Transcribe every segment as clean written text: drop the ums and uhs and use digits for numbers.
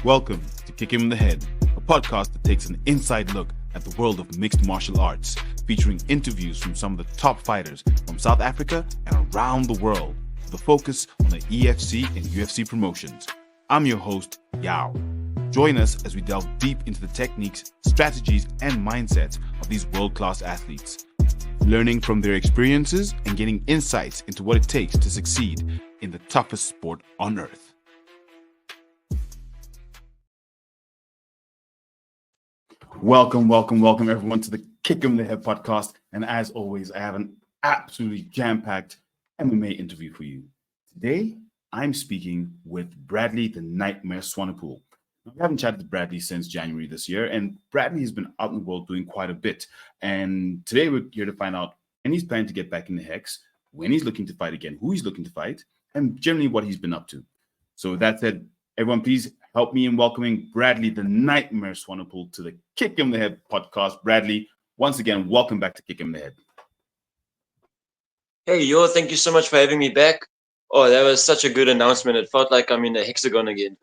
Welcome to Kick Him in the Head, a podcast that takes an inside look at the world of mixed martial arts, featuring interviews from some of the top fighters from South Africa and around the world, with a focus on the EFC and UFC promotions. I'm your host, Yao. Join us as we delve deep into the techniques, strategies, and mindsets of these world-class athletes, learning from their experiences and getting insights into what it takes to succeed in the toughest sport on earth. Welcome everyone to the Kick 'em the Head podcast. And as always, I have an absolutely jam-packed MMA interview for you. Today, I'm speaking with Bradley the Nightmare Swanepoel. We haven't chatted with Bradley since January this year, and Bradley has been out in the world doing quite a bit. And today we're here to find out when he's planning to get back in the Hex, when he's looking to fight again, who he's looking to fight, and generally what he's been up to. So with that said, everyone, please help me in welcoming Bradley the Nightmare Swanepoel to the Kick 'em the Head podcast. Bradley, once again, welcome back to Kick 'em the Head. Hey, yo, thank you so much for having me back. Oh, that was such a good announcement. It felt like I'm in the Hexagon again.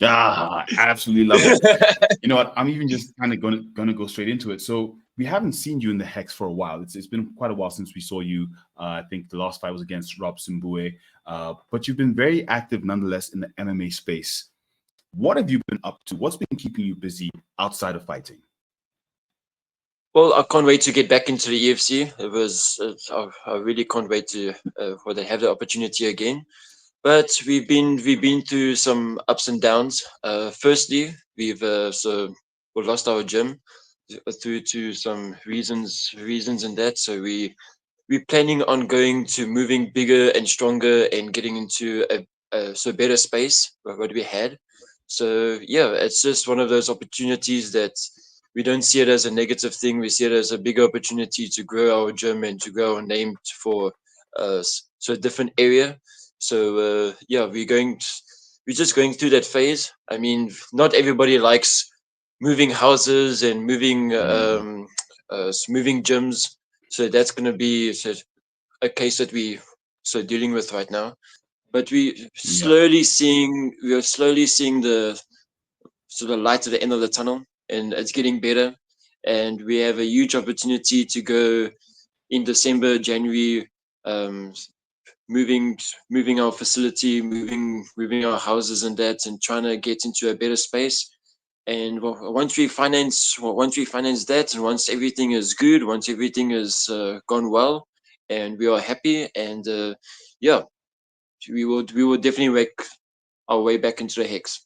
I absolutely love it. You know what? I'm even just kind of gonna go straight into it. So we haven't seen you in the Hex for a while. It's been quite a while since we saw you. I think the last fight was against Rob Simbue. But you've been very active nonetheless in the MMA space. What have you been up to? What's been keeping you busy outside of fighting? Well, I can't wait to get back into the EFC. I really can't wait to have the opportunity again. But we've been through some ups and downs. Firstly, we lost our gym due to some reasons in that. So we're planning on moving bigger and stronger and getting into a better space what we had. So yeah, it's just one of those opportunities that we don't see it as a negative thing. We see it as a big opportunity to grow our gym and to grow our name for a different area. So yeah, we're just going through that phase. I mean, not everybody likes moving houses and moving gyms. So that's going to be a case that we dealing with right now. But we are slowly seeing the light at the end of the tunnel, and it's getting better. And we have a huge opportunity to go in December, January, moving our facility, moving our houses and that, and trying to get into a better space. And once we finance that, and once everything is good, once everything is gone well, and we are happy, and we will definitely make our way back into the Hex,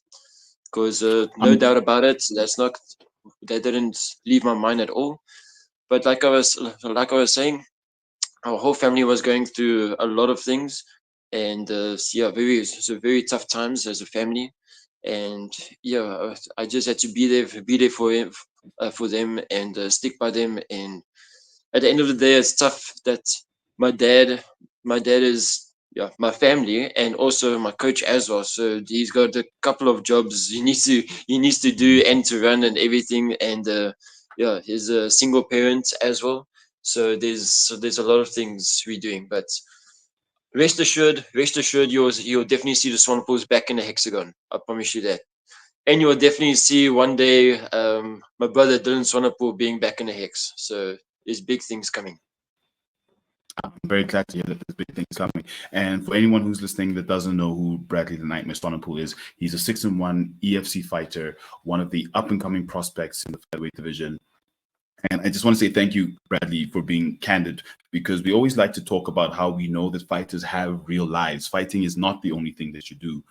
because no doubt about it, that didn't leave my mind at all. But like I was saying, our whole family was going through a lot of things, and very tough times as a family. And yeah, I just had to be there for them, and stick by them. And at the end of the day, it's tough that my dad is my family and also my coach as well. So he's got a couple of jobs he needs to do and to run and everything. And he's a single parent as well. So there's a lot of things we're doing, but rest assured, you'll definitely see the Swanepoels back in the Hexagon. I promise you that. And you'll definitely see one day my brother Dylan Swanepoel being back in the Hex. So there's big things coming. I'm very glad to hear that there's big things coming. And for anyone who's listening that doesn't know who Bradley the Nightmare Swanepoel is, he's a 6-1 EFC fighter, one of the up-and-coming prospects in the featherweight division. And I just want to say thank you, Bradley, for being candid, because we always like to talk about how we know that fighters have real lives. Fighting is not the only thing that you do.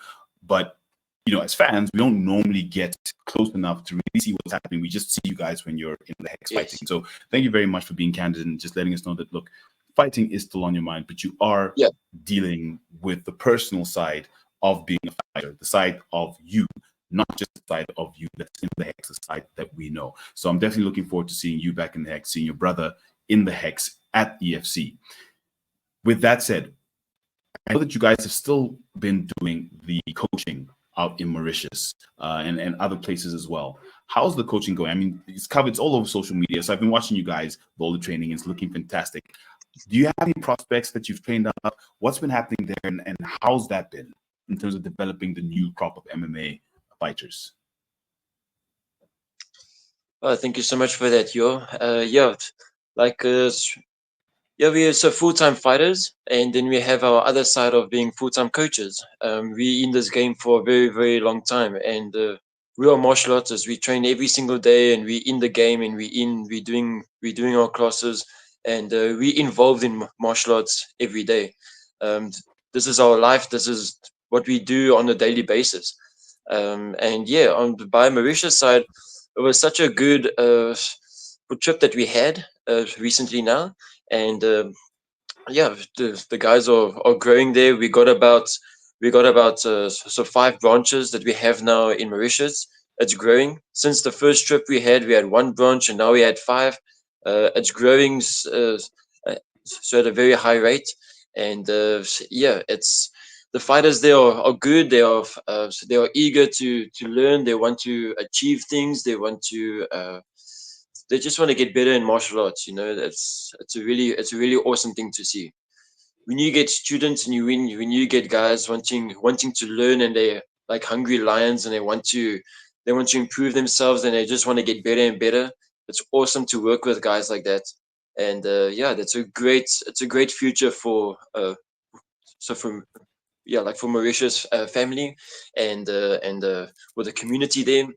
But, you know, as fans, we don't normally get close enough to really see what's happening. We just see you guys when you're in the Hex fighting. So thank you very much for being candid and just letting us know that, look, fighting is still on your mind, but you are dealing with the personal side of being a fighter, the side of you, not just the side of you that's in the Hex, the side that we know. So I'm definitely looking forward to seeing you back in the Hex, seeing your brother in the Hex at EFC. With that said, I know that you guys have still been doing the coaching out in Mauritius and other places as well. How's the coaching going? I mean, it's all over social media. So I've been watching you guys, all the training. It's looking fantastic. Do you have any prospects that you've trained up? What's been happening there, and how's that been? in terms of developing the new crop of MMA fighters? Thank you so much for that, Yo. Yeah, like yeah, we are so full-time fighters, and then we have our other side of being full-time coaches. We in this game for a very, very long time, and we are martial artists. We train every single day, and we in the game, and we doing our classes, and we involved in martial arts every day. Um, this is our life. This is what we do on a daily basis. And yeah, on the by Mauritius side, it was such a good trip that we had recently now, and yeah, the guys are growing there. We got about so 5 branches that we have now in Mauritius. It's growing. Since the first trip we had 1 branch, and now we had 5. It's growing uh, so at a very high rate, and yeah, it's the fighters there are good. They are eager to learn. They want to achieve things. They just want to get better in martial arts. You know, it's a really awesome thing to see. When you get students and when you get guys wanting to learn, and they're like hungry lions, and they want to improve themselves, and they just want to get better and better. It's awesome to work with guys like that, and yeah, it's a great future for so for yeah, like for Mauritius family, and with the community there.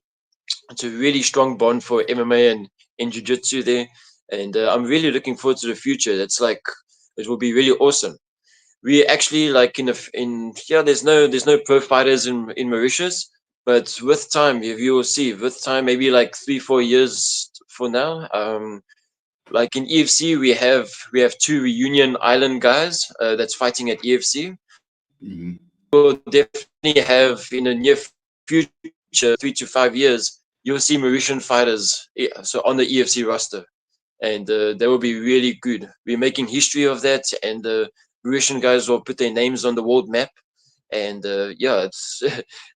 It's a really strong bond for MMA and jiu-jitsu there, and I'm really looking forward to the future. That's like it will be really awesome. We actually like in yeah, there's no pro fighters in Mauritius, but with time, if you will see, with time, maybe like 3 4 years for now, like in EFC, we have 2 Reunion Island guys that's fighting at EFC. Mm-hmm. We'll definitely have in the near future, 3 to 5 years, you'll see Mauritian fighters so on the EFC roster, and that will be really good. We're making history of that, and the Mauritian guys will put their names on the world map. And yeah, it's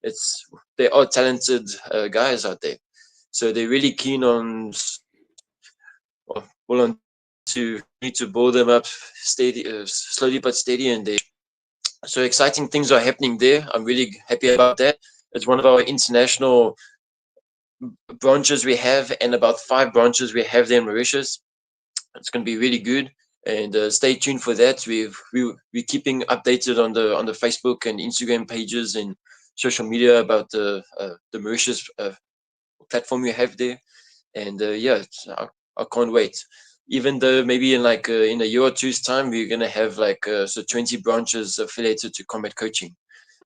it's they are talented guys out there, so they're really keen on well, on to need to build them up steady, slowly but steady, and they so exciting things are happening there. I'm really happy about that. It's one of our international branches we have, and about 5 branches we have there in Mauritius. It's going to be really good, and stay tuned for that. We're keeping updated on the Facebook and Instagram pages and social media about the Mauritius platform we have there, and yeah, I can't wait. Even though maybe in a year or two's time, we're gonna have like so 20 branches affiliated to combat coaching,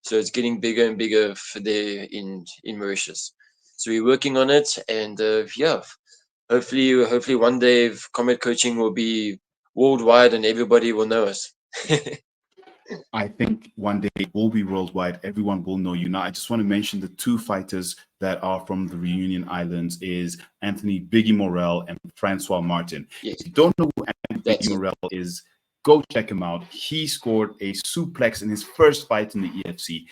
so it's getting bigger and bigger for there in Mauritius. So we're working on it, and yeah, hopefully one day combat coaching will be worldwide and everybody will know us. I think one day it will be worldwide. Everyone will know you. Now, I just want to mention the 2 fighters that are from the Reunion Islands is Anthony Biggie Morel and Francois Martin. Yes, If you don't know who Anthony that's Biggie it. Morel is, go check him out. He scored a suplex in his first fight in the EFC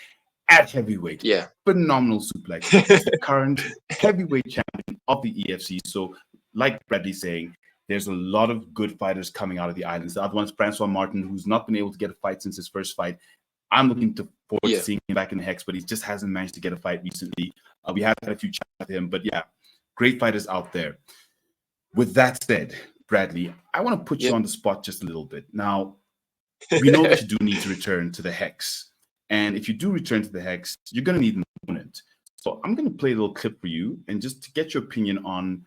at heavyweight. Yeah. Phenomenal suplex. He's the current heavyweight champion of the EFC. So, like Bradley's saying, there's a lot of good fighters coming out of the islands. The other one's Francois Martin, who's not been able to get a fight since his first fight. I'm looking forward to Yeah. seeing him back in the Hex, but he just hasn't managed to get a fight recently. We have had a few chats with him, but yeah, great fighters out there. With that said, Bradley, I want to put you Yeah. on the spot just a little bit. Now, we know that you do need to return to the Hex. And if you do return to the Hex, you're going to need an opponent. So I'm going to play a little clip for you and just to get your opinion on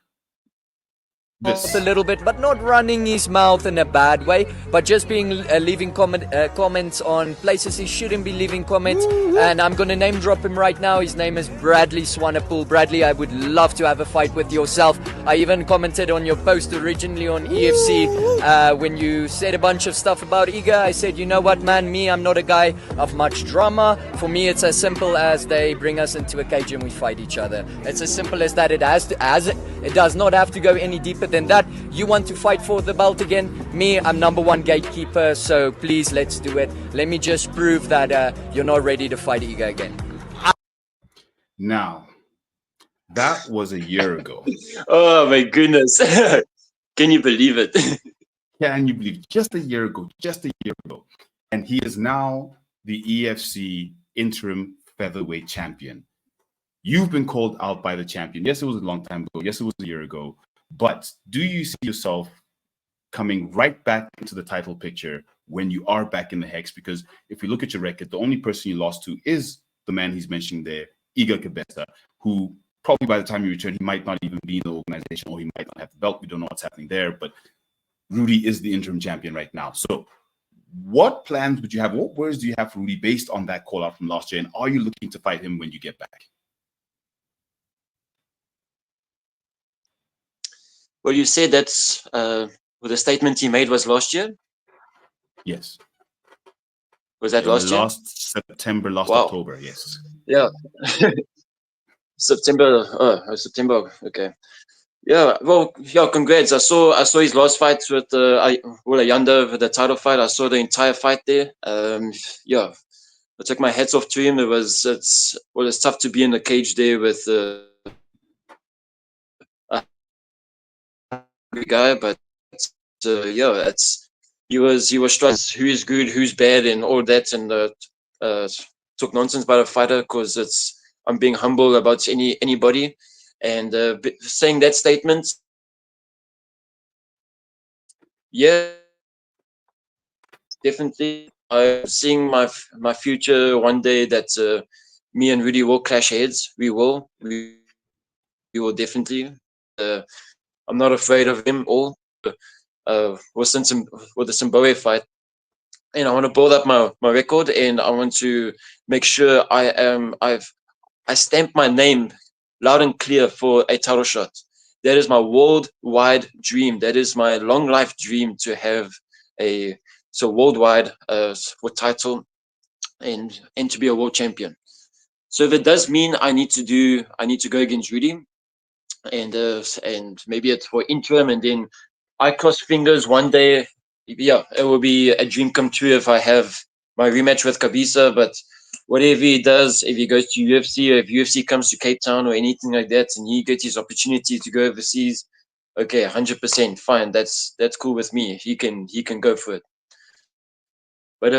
this. A little bit, but not running his mouth in a bad way, but just being leaving comments on places he shouldn't be leaving comments. And I'm gonna name drop him right now. His name is Bradley Swanepoel. Bradley, I would love to have a fight with yourself. I even commented on your post originally on EFC when you said a bunch of stuff about Iga. I said, you know what, man, I'm not a guy of much drama. For me, it's as simple as they bring us into a cage and we fight each other. It's as simple as that. It does not have to go any deeper than that. You want to fight for the belt again? Me, I'm #1 gatekeeper, so please, let's do it. Let me just prove that you're not ready to fight Iga again. Now, that was a year ago. Oh my goodness. Can you believe it? Can you believe? Just a year ago. And he is now the EFC interim featherweight champion. You've been called out by the champion. Yes, it was a long time ago. Yes, it was a year ago. But do you see yourself coming right back into the title picture when you are back in the Hex? Because if we look at your record, the only person you lost to is the man he's mentioning there, Iga Cabeza, who probably by the time you return, he might not even be in the organization, or he might not have the belt. We don't know what's happening there. But Roedie is the interim champion right now. So what plans would you have? What words do you have for Roedie based on that call out from last year? And are you looking to fight him when you get back? Well, you said that's the statement he made was last year. Yes. Was that last year? Last September, last Wow. October, yes. Yeah. September. Oh, September. Okay. Yeah. Well, yeah. Congrats. I saw his last fight with Ayanda, the title fight. I saw the entire fight there. Yeah. I took my hats off to him. It's tough to be in the cage there with a guy, but yeah, he was struck who is good, who's bad, and all that, and took nonsense by the fighter, because I'm being humble about anybody, and saying that statement. Yeah, definitely. I'm seeing my future one day that me and Roedie will clash heads. We will definitely. I'm not afraid of him all. With the Zimbabwe fight, and I want to build up my record, and I want to make sure I stamp my name loud and clear for a title shot. That is my worldwide dream. That is my long life dream, to have a worldwide for title, and to be a world champion. So if it does mean I need to go against Roedie, and maybe it's for interim, and then I cross fingers one day. Yeah, it will be a dream come true if I have my rematch with Cabeza. But whatever he does, if he goes to UFC, or if UFC comes to Cape Town or anything like that, and he gets his opportunity to go overseas, okay, 100% fine. That's cool with me. He can go for it. But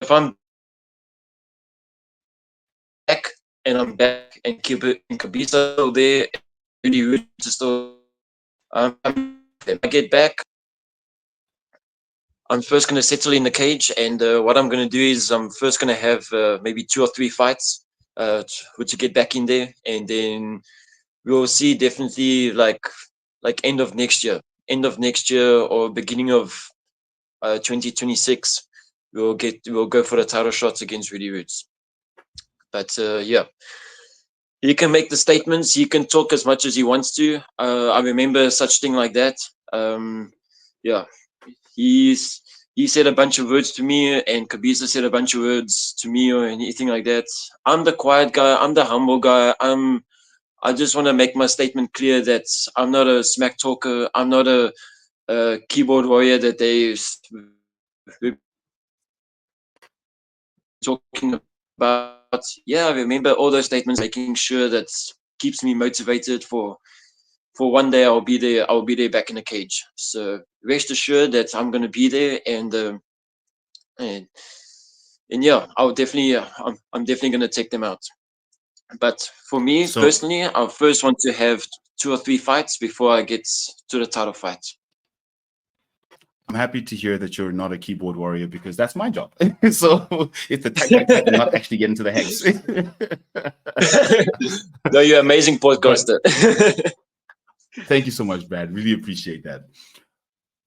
if I'm back, and I'm back, and Cabeza still there, Roedie Roets is still. If I get back, I'm first going to settle in the cage, and what I'm going to do is I'm first going to have maybe 2 or 3 fights to get back in there, and then we'll see, definitely like end of next year, or beginning of 2026, we'll go for the title shots against Roedie Roets. But yeah, he can make the statements, he can talk as much as he wants to. I remember such thing like that. Yeah, he said a bunch of words to me, and Cabeza said a bunch of words to me, or anything like that. I'm the quiet guy. I'm the humble guy. I just want to make my statement clear that I'm not a smack talker. I'm not a keyboard warrior that they talking about. Yeah, I remember all those statements, making sure that keeps me motivated for one day I'll be there. I'll be there back in the cage. So rest assured that I'm going to be there, and yeah, I'm definitely going to take them out. But for me personally, I first want to have 2 or 3 fights before I get to the title fight. I'm happy to hear that you're not a keyboard warrior, because that's my job. So it's the tech and not actually get into the Hex. No, you're an amazing podcaster. Thank you so much, Brad. Really appreciate that.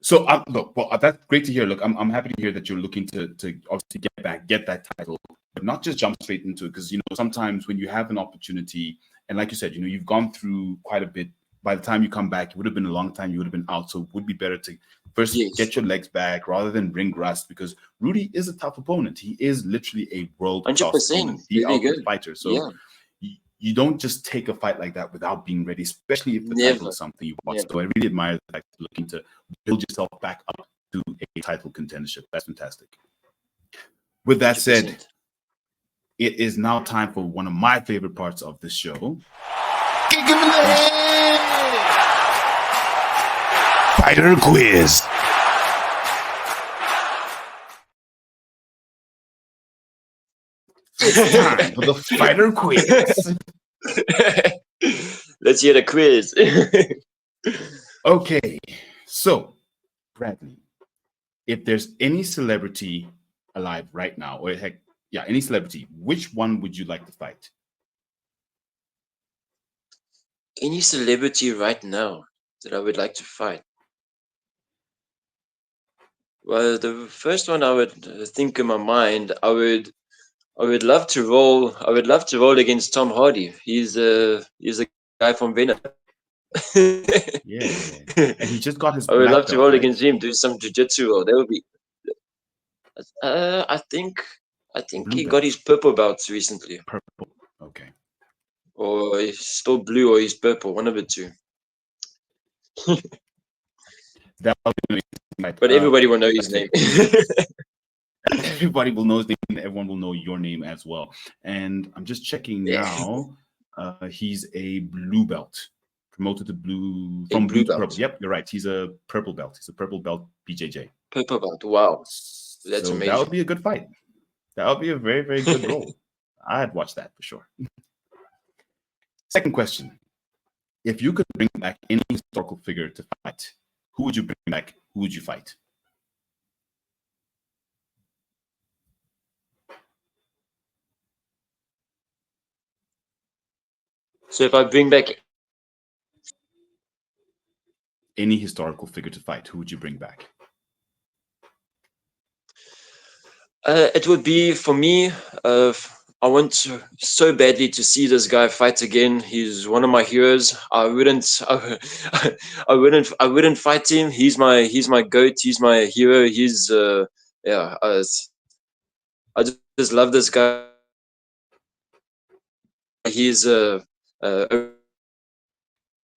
So look, well, that's great to hear. Look, I'm happy to hear that you're looking to obviously get that title, but not just jump straight into it, because sometimes when you have an opportunity, and like you said, you've gone through quite a bit. By the time you come back, it would have been a long time. You would have been out, so it would be better to first get your legs back rather than bring rust, because Roedie is a tough opponent. He is literally a world-class opponent, the ultimate fighter. So. Yeah. You don't just take a fight like that without being ready, especially if the title is something you want. So I really admire the fact that you're looking to build yourself back up to a title contendership. That's fantastic. With that 100%. Said, it is now time for one of my favorite parts of this show. Kick him in the head! Fighter quiz. It's time for the fighter quiz. Let's hear the quiz. Okay, so Bradley, if there's any celebrity alive right now, or heck, yeah, any celebrity, which one would you like to fight? Any celebrity right now that I would like to fight? Well, the first one I would think in my mind, I would love to roll. I would love to roll against Tom Hardy. He's a guy from Venom. Yeah, and he just got his I would black love to belt, roll right? against him, do some jiu-jitsu roll. That would be. I think Blue he got belt, his purple belt recently, purple. Okay, or he's still blue, or he's purple. One of the two. that would be amazing fight. But everybody will know his Okay. name. Everybody will know his name, and everyone will know your name as well. And I'm just checking Yeah. now. He's a blue belt, promoted to blue A from blue blue to belt. purple. Yep, you're right. He's a purple belt. He's a purple belt BJJ. Purple belt. Wow, that's So that would amazing. be a good fight. That would be a very, very good role. I'd watch that for sure. Second question. If you could bring back any historical figure to fight, who would you bring back? Who would you fight? So if I bring back, Any historical figure to fight, who would you bring back? it would be for me. I want so badly to see this guy fight again. He's one of my heroes. I wouldn't fight him. He's my goat. He's my hero. He's yeah. I just love this guy. He's a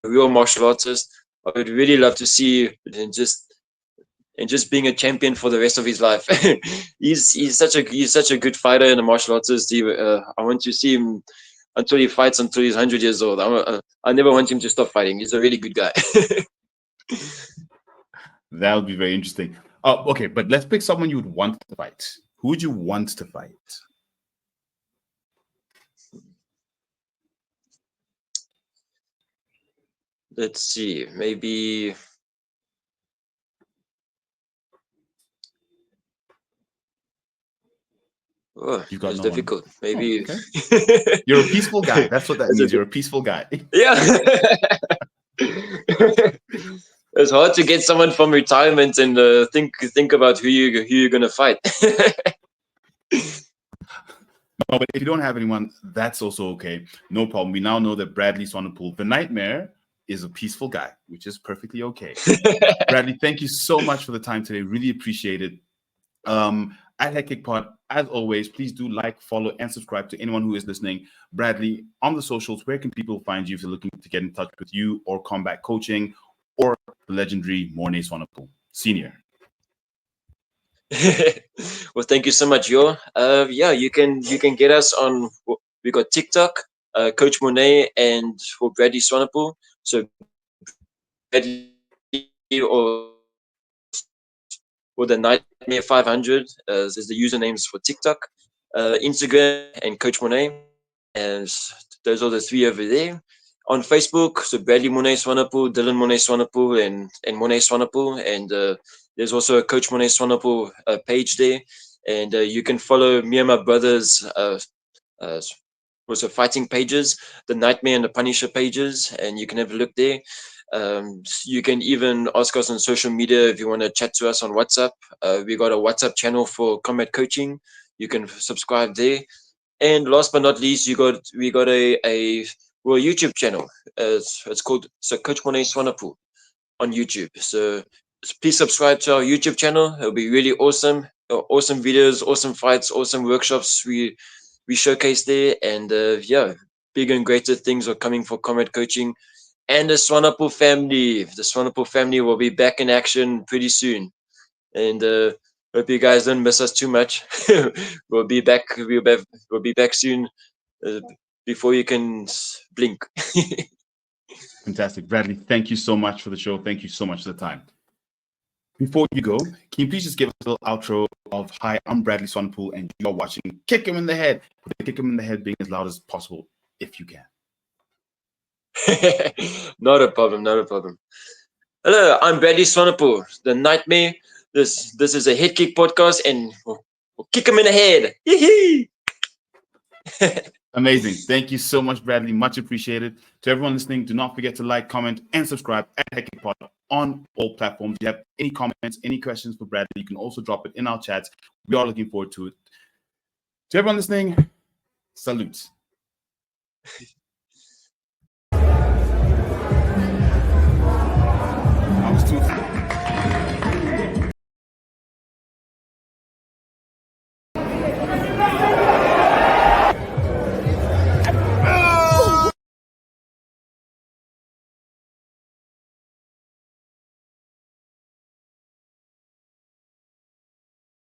real martial artist. I would really love to see and just being a champion for the rest of his life. He's such a good fighter and a martial artist. I want to see him until he fights until he's 100 years old. I never want him to stop fighting. He's a really good guy. That would be very interesting. Okay, but let's pick someone you would want to fight. Who would you want to fight? Let's see, maybe. Oh, You got it's no one. difficult. Oh, Maybe. okay. You're a peaceful guy. That's what that It's a means. You're bit- a peaceful guy. yeah. It's hard to get someone from retirement and think about who you're gonna fight. No, but if you don't have anyone, that's also okay. No problem. We now know that Bradley Swanepoel, the Nightmare, is a peaceful guy, which is perfectly okay. Bradley, thank you so much for the time today. Really appreciate it. At Head Kick Pod, as always, please do like, follow, and subscribe to anyone who is listening. Bradley, on the socials, where can people find you if they're looking to get in touch with you or combat coaching or the legendary Mornay Swanepoel Senior? Well, thank you so much, Yo. Yeah, you can get us on. We got TikTok, Coach Monet, and for Bradley Swanepoel. So Bradley or the Nightmare 500 is the usernames for TikTok, Instagram, and Coach Monet. And those are the three over there. On Facebook, so Bradley Monet Swanepoel, Dylan Monet Swanepoel, and Monet Swanepoel. And there's also a Coach Monet Swanepoel page there. And you can follow me and my brothers' also fighting pages, the Nightmare and the Punisher pages, and you can have a look there. You can even ask us on social media if you want to chat to us on WhatsApp. We got a WhatsApp channel for combat coaching. You can subscribe there. And last but not least, we got a YouTube channel. It's called Coach Monet Swanepoel on YouTube. So please subscribe to our YouTube channel. It'll be really awesome. Awesome videos, awesome fights, awesome workshops we showcase there. And yeah, bigger and greater things are coming for combat coaching. And the Swanepoel family. The Swanepoel family will be back in action pretty soon. And hope you guys don't miss us too much. We'll be back. We'll be back soon, before you can blink. Fantastic. Bradley, thank you so much for the show. Thank you so much for the time. Before you go, can you please just give us a little outro of hi, I'm Bradley Swanepoel, and you're watching Kick Him in the Head. With the Kick Him in the Head being as loud as possible, if you can. Not a problem, not a problem. Hello, I'm Bradley Swanepoel, the Nightmare. This is a head kick podcast, and we'll kick him in the head. Yee-hee! Amazing. Thank you so much, Bradley. Much appreciated. To everyone listening, do not forget to like, comment, and subscribe at Hexagon Pod on all platforms. If you have any comments, any questions for Bradley, you can also drop it in our chats. We are looking forward to it. To everyone listening, salute.